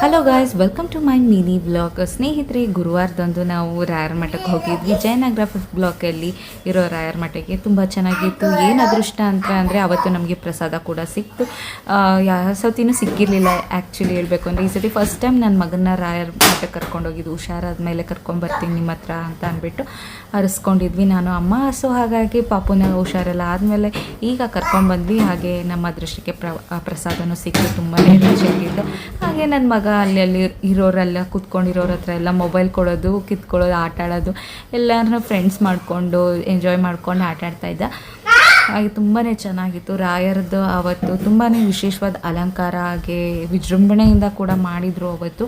Hello guys, welcome to my mini blog. ಸ್ನೇಹಿತರೆ, ಗುರುವಾರದಂದು ನಾವು ರಾಯರ ಮಠಕ್ಕೆ ಹೋಗಿದ್ವಿ. ಜಯನಗರ ಫಿಫ್ತ್ ಬ್ಲಾಕಲ್ಲಿ ಇರೋ ರಾಯರ ಮಠಕ್ಕೆ. ತುಂಬ ಚೆನ್ನಾಗಿತ್ತು. ಏನು ಅದೃಷ್ಟ ಅಂತ ಅಂದರೆ ಅವತ್ತು ನಮಗೆ ಪ್ರಸಾದ ಕೂಡ ಸಿಕ್ತು. ಯಾವ ಸತಿನೂ ಸಿಕ್ಕಿರಲಿಲ್ಲ ಆ್ಯಕ್ಚುಲಿ ಹೇಳಬೇಕು ಅಂದರೆ. ಈ ಸತಿ ಫಸ್ಟ್ ಟೈಮ್ ನನ್ನ ಮಗನ್ನ ರಾಯರ ಮಠಕ್ಕೆ ಕರ್ಕೊಂಡೋಗಿದ್ದು. ಹುಷಾರಾದ ಮೇಲೆ ಕರ್ಕೊಂಬರ್ತೀನಿ ನಿಮ್ಮ ಹತ್ರ ಅಂತ ಅಂದ್ಬಿಟ್ಟು ಹರಿಸ್ಕೊಂಡಿದ್ವಿ ನಾನು ಅಮ್ಮ. ಸೊ ಹಾಗಾಗಿ ಪಾಪುನ ಹುಷಾರೆಲ್ಲ ಆದಮೇಲೆ ಈಗ ಕರ್ಕೊಂಡ್ಬಂದ್ವಿ. ಹಾಗೆ ನಮ್ಮ ಅದೃಷ್ಟಕ್ಕೆ ಪ್ರಸಾದನೂ ಸಿಕ್ತು. ತುಂಬಾ ರುಚಿಯಾಗಿತ್ತು. ಹಾಗೆ ನನ್ನ ಮಗ ಅಲ್ಲಿ ಇರೋರೆಲ್ಲ ಕೂತ್ಕೊಂಡಿರೋರ ಹತ್ರ ಎಲ್ಲ ಮೊಬೈಲ್ ಕೊಡೋದು, ಕಿತ್ಕೊಳ್ಳೋದು, ಆಟ ಆಡೋದು, ಎಲ್ಲರನ್ನೂ ಫ್ರೆಂಡ್ಸ್ ಮಾಡಿಕೊಂಡು ಎಂಜಾಯ್ ಮಾಡ್ಕೊಂಡು ಆಟಾಡ್ತಾಯಿದ್ದ. ಹಾಗೆ ತುಂಬಾ ಚೆನ್ನಾಗಿತ್ತು. ರಾಯರದ್ದು ಅವತ್ತು ತುಂಬಾ ವಿಶೇಷವಾದ ಅಲಂಕಾರ ಹಾಗೆ ವಿಜೃಂಭಣೆಯಿಂದ ಕೂಡ ಮಾಡಿದರು ಅವತ್ತು.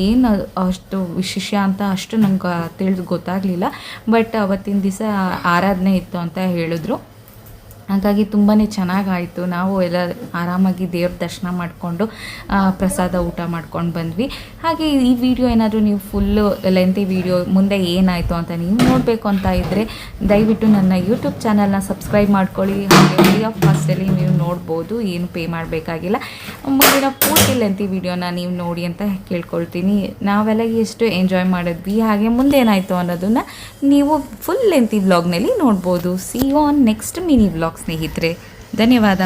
ಏನು ಅಷ್ಟು ವಿಶೇಷ ಅಂತ ಅಷ್ಟು ನಂಗೆ ಗೊತ್ತಾಗಲಿಲ್ಲ. ಬಟ್ ಅವತ್ತಿನ ದಿವಸ ಆರಾಧನೆ ಇತ್ತು ಅಂತ ಹೇಳಿದ್ರು. ಹಾಗಾಗಿ ತುಂಬಾ ಚೆನ್ನಾಗಾಯಿತು. ನಾವು ಎಲ್ಲ ಆರಾಮಾಗಿ ದೇವ್ರ ದರ್ಶನ ಮಾಡಿಕೊಂಡು ಪ್ರಸಾದ ಊಟ ಮಾಡ್ಕೊಂಡು ಬಂದ್ವಿ. ಹಾಗೆ ಈ ವಿಡಿಯೋ ಏನಾದರೂ ನೀವು ಫುಲ್ಲು ಲೆಂತಿ ವಿಡಿಯೋ ಮುಂದೆ ಏನಾಯಿತು ಅಂತ ನೀವು ನೋಡಬೇಕು ಅಂತ ಇದ್ದರೆ ದಯವಿಟ್ಟು ನನ್ನ ಯೂಟ್ಯೂಬ್ ಚಾನಲ್ನ ಸಬ್ಸ್ಕ್ರೈಬ್ ಮಾಡ್ಕೊಳ್ಳಿ. ಹಾಗೆ ಫ್ರೀ ಆಫ್ ಕಾಸ್ಟಲ್ಲಿ ನೀವು ನೋಡ್ಬೋದು, ಏನು ಪೇ ಮಾಡಬೇಕಾಗಿಲ್ಲ. ಮುಂದಿನ ಪೂರ್ತಿ ಲೆಂತಿ ವಿಡಿಯೋನ ನೀವು ನೋಡಿ ಅಂತ ಕೇಳ್ಕೊಳ್ತೀನಿ. ನಾವೆಲ್ಲ ಎಷ್ಟು ಎಂಜಾಯ್ ಮಾಡಿದ್ವಿ, ಹಾಗೆ ಮುಂದೆ ಏನಾಯಿತು ಅನ್ನೋದನ್ನು ನೀವು ಫುಲ್ ಲೆಂತಿ ವ್ಲಾಗ್ನಲ್ಲಿ ನೋಡ್ಬೋದು. See you on next mini vlog ಸ್ನೇಹಿತರೆ. ಧನ್ಯವಾದ.